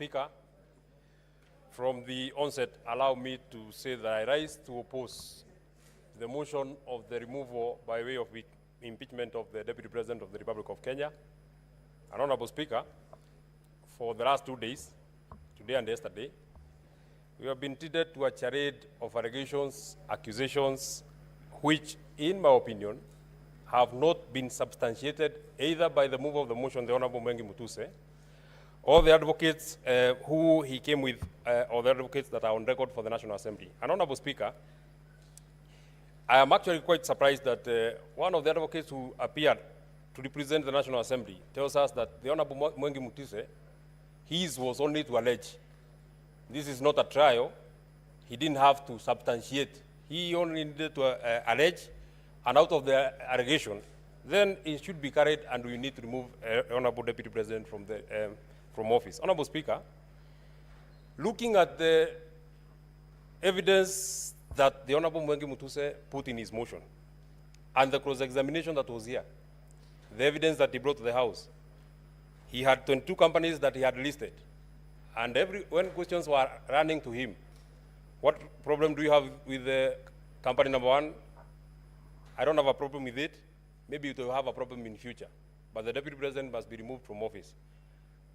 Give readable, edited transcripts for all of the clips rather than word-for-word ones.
Speaker, from the onset, allow me to say that I rise to oppose the motion of the removal by way of impeachment of the Deputy President of the Republic of Kenya. And Honorable Speaker, for the last 2 days, today and yesterday, we have been treated to a charade of allegations, accusations, which, in my opinion, have not been substantiated either by the mover of the motion, the Honorable Mwengi Mutuse, or the advocates who he came with, or the advocates that are on record for the National Assembly. And Honorable Speaker, I am actually quite surprised that one of the advocates who appeared to represent the National Assembly tells us that the Honorable Mwengi Mutuse, his was only to allege. This is not a trial. He didn't have to substantiate. He only needed to allege, and out of the allegation, then it should be carried, and we need to remove Honorable Deputy President from office. Honorable Speaker, looking at the evidence that the Honorable Mwengi Mutuse put in his motion, and the cross-examination that was here, the evidence that he brought to the House, he had 22 companies that he had listed. And when questions were running to him, what problem do you have with the company number one? I don't have a problem with it. Maybe you will have a problem in future. But the Deputy President must be removed from office.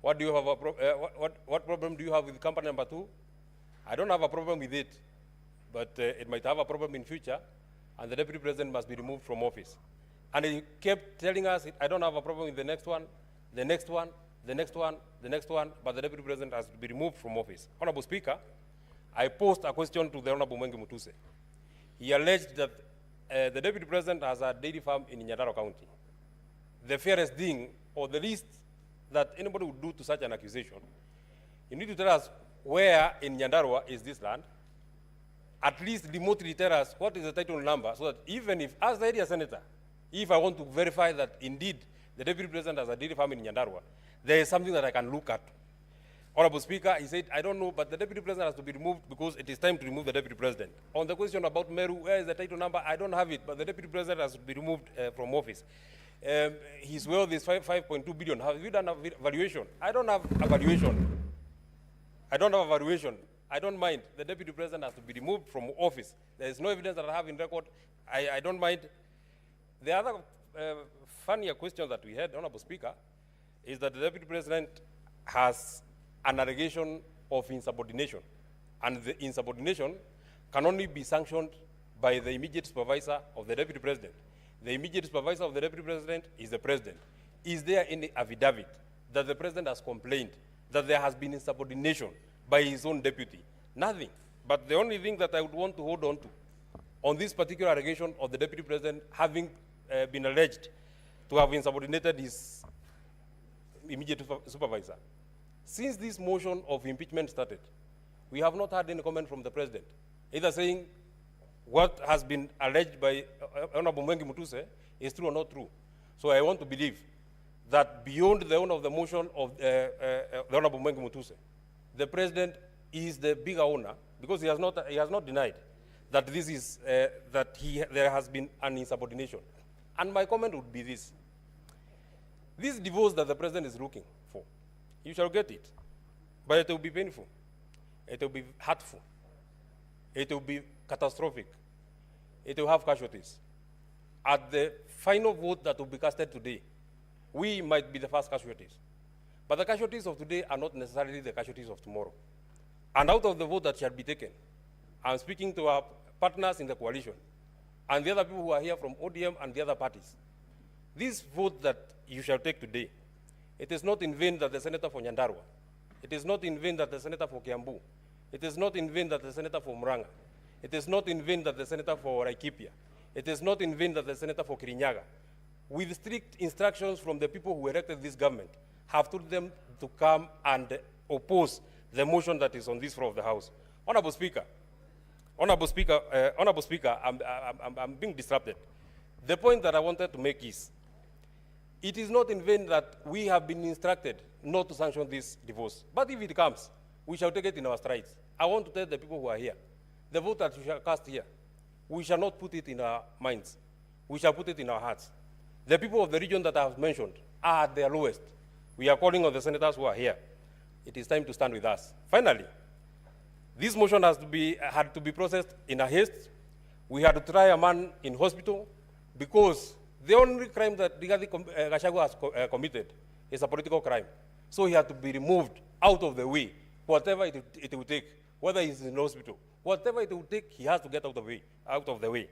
What do you have what problem do you have with company number two? I don't have a problem with it, but it might have a problem in future, and the Deputy President must be removed from office. And he kept telling us, I don't have a problem with the next one, the next one, the next one, the next one, but the Deputy President has to be removed from office. Honorable Speaker, I posed a question to the Honorable Mwengi Mutuse. He alleged that the Deputy President has a dairy farm in Nyandarua County. The fairest thing, or the least that anybody would do to such an accusation, you need to tell us where in Nyandarua is this land, at least remotely tell us what is the title number, so that even if, as the area senator, if I want to verify that indeed the Deputy President has a dairy farm in Nyandarua, there is something that I can look at. Honorable Speaker, he said, I don't know, but the Deputy President has to be removed because it is time to remove the Deputy President. On the question about Meru, where is the title number? I don't have it, but the Deputy President has to be removed from office. His wealth is 5.2 billion. Have you done a valuation? I don't have a valuation. I don't have a valuation. I don't mind. The Deputy President has to be removed from office. There is no evidence that I have in record. I don't mind. The other funnier question that we had, Honorable Speaker, is that the Deputy President has an allegation of insubordination. And the insubordination can only be sanctioned by the immediate supervisor of the Deputy President. The immediate supervisor of the Deputy President is the President. Is there any affidavit that the President has complained that there has been insubordination by his own deputy? Nothing. But the only thing that I would want to hold on to, on this particular allegation of the Deputy President having been alleged to have insubordinated his immediate supervisor. Since this motion of impeachment started, we have not had any comment from the President, either saying what has been alleged by Honorable Mwengi Mutuse is true or not true. So I want to believe that beyond the owner of the motion of the Honorable Mwengi Mutuse, the President is the bigger owner, because he has not denied that this is there has been an insubordination. And my comment would be this: this divorce that the President is looking for, you shall get it, but it will be painful, it will be hurtful, it will be catastrophic, it will have casualties. At the final vote that will be casted today, we might be the first casualties. But the casualties of today are not necessarily the casualties of tomorrow. And out of the vote that shall be taken, I'm speaking to our partners in the coalition and the other people who are here from ODM and the other parties. This vote that you shall take today, it is not in vain that the senator for Nyandarua, it is not in vain that the senator for Kiambu, it is not in vain that the senator for Muranga, it is not in vain that the senator for Laikipia, it is not in vain that the senator for Kirinyaga, with strict instructions from the people who elected this government, have told them to come and oppose the motion that is on this floor of the House. Honorable Speaker, I'm being disrupted. The point that I wanted to make is, it is not in vain that we have been instructed not to sanction this divorce. But if it comes, we shall take it in our strides. I want to tell the people who are here, the vote that you shall cast here, we shall not put it in our minds. We shall put it in our hearts. The people of the region that I have mentioned are at their lowest. We are calling on the senators who are here. it is time to stand with us. Finally, this motion had to be processed in a haste. We had to try a man in hospital because the only crime that Gachagua has committed is a political crime. So he had to be removed out of the way, whatever it will take, whether he's in hospital, whatever it will take, he has to get out of the way.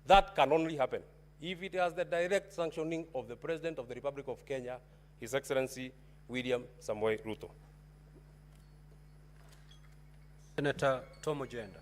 That can only happen if it has the direct sanctioning of the President of the Republic of Kenya, His Excellency William Samoei Ruto. Senator Tom Ojenda.